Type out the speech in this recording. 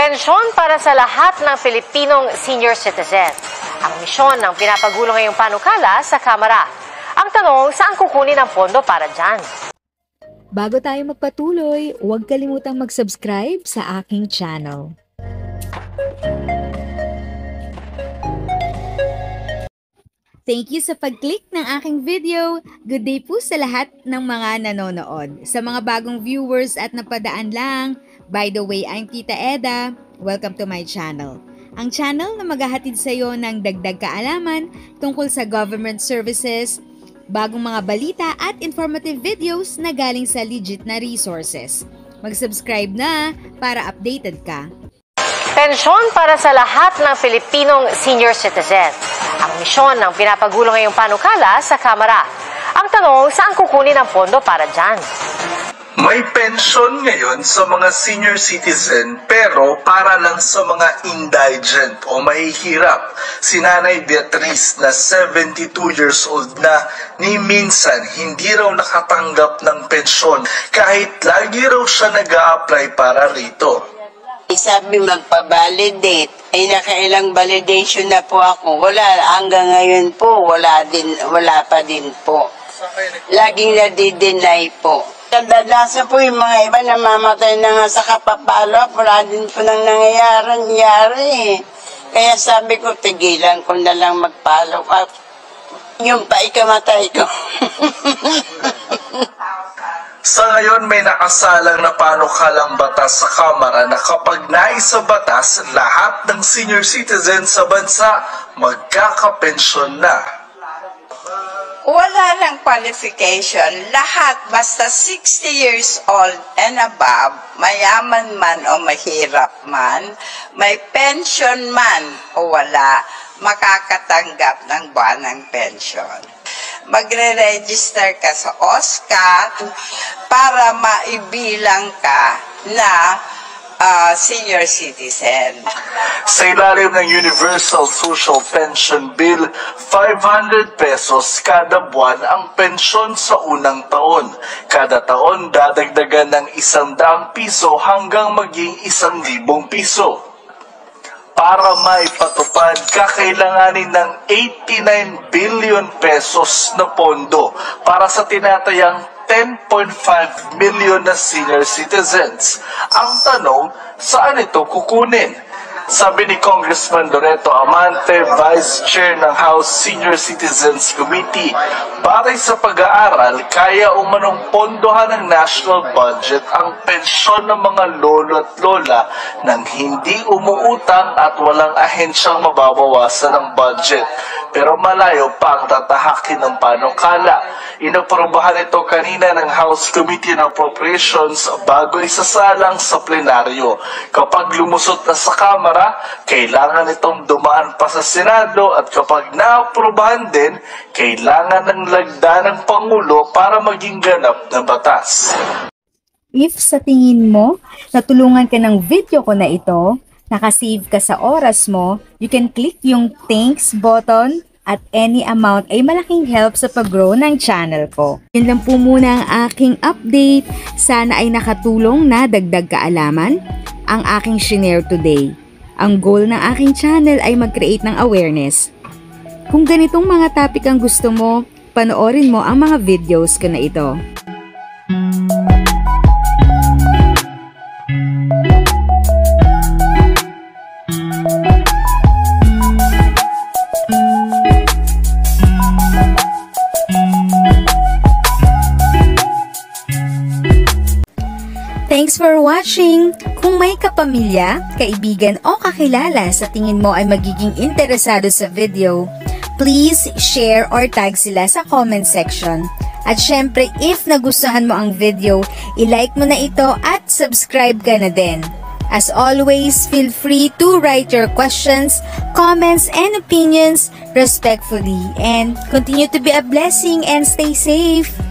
Pensyon para sa lahat ng Pilipinong senior citizen. Ang misyon ng pinapagulo ngayong panukala sa Kamara. Ang tanong, saan kukunin ang pondo para dyan? Bago tayo magpatuloy, huwag kalimutang mag-subscribe sa aking channel. Thank you sa pag-click ng aking video. Good day po sa lahat ng mga nanonood. Sa mga bagong viewers at napadaan lang, by the way, I'm Tita Eda. Welcome to my channel. Ang channel na maghahatid sa iyo ng dagdag kaalaman tungkol sa government services, bagong mga balita at informative videos na galing sa legit na resources. Mag-subscribe na para updated ka. Pensyon para sa lahat ng Pilipinong senior citizen. Ang misyon ng pinapagulo ngayong panukala sa Kamara. Ang tanong, saan kukunin ang pondo para dyan? May pensyon ngayon sa mga senior citizen pero para lang sa mga indigent o mahihirap. Si Nanay Beatriz na 72 years old na ni minsan hindi raw nakatanggap ng pensyon kahit lagi raw siya nag-a-apply para rito. Sabi magpa-validate, ay nakailang validation na po ako. Wala, hanggang ngayon po, wala pa din po. Laging nadi-deny po. Kadalasan po yung mga iba namamatay na nga sa kapapalo, wala din po nang nangyayari. Kaya sabi ko, tigilan ko na lang mag-follow up. Yung pa ikamatay ko. Sa ngayon may nakasalang na panukalang batas sa Kamara na kapag naisa batas, lahat ng senior citizen sa bansa magkakapensyon na. Wala lang qualification. Lahat, basta 60 years old and above, mayaman man o mahirap man, may pension man o wala, makakatanggap ng buwanang pension. Magre-register ka sa OSCA para maibilang ka na senior citizen. Sa ilalim ng Universal Social Pension Bill, 500 pesos kada buwan ang pensyon sa unang taon. Kada taon, dadagdagan ng 100 piso hanggang maging 1,000 piso. Para maipatupad, kakailanganin ng 89 billion pesos na pondo para sa tinatayang 10.5 million na senior citizens. Ang tanong, saan ito kukunin? Sabi ni Congressman Loreto Amante, Vice Chair ng House Senior Citizens Committee, batay sa pag-aaral, kaya umanong pondohan ng national budget ang pensyon ng mga lolo at lola nang hindi umuutang at walang ahensyang mababawasan ng budget. Pero malayo pa ang tatahakin ng panukala. Inaprobahan ito kanina ng House Committee on Appropriations bago isasalang sa plenaryo. Kapag lumusot na sa Kamara, kailangan itong dumaan pa sa Senado at kapag naaprobahan din, kailangan ng lagda ng Pangulo para maging ganap na batas. If sa tingin mo, natulungan ka ng video ko na ito, nakasave ka sa oras mo, you can click yung thanks button at any amount ay malaking help sa pag-grow ng channel ko. Yun lang po muna ang aking update. Sana ay nakatulong na dagdag kaalaman ang aking shinare today. Ang goal ng aking channel ay mag-create ng awareness. Kung ganitong mga topic ang gusto mo, panoorin mo ang mga videos ko na ito. Thanks for watching! Kung may kapamilya, kaibigan o kakilala sa tingin mo ay magiging interesado sa video, please share or tag sila sa comment section. At syempre, if nagustuhan mo ang video, i-like mo na ito at subscribe ka na din. As always, feel free to write your questions, comments, and opinions respectfully. And continue to be a blessing and stay safe!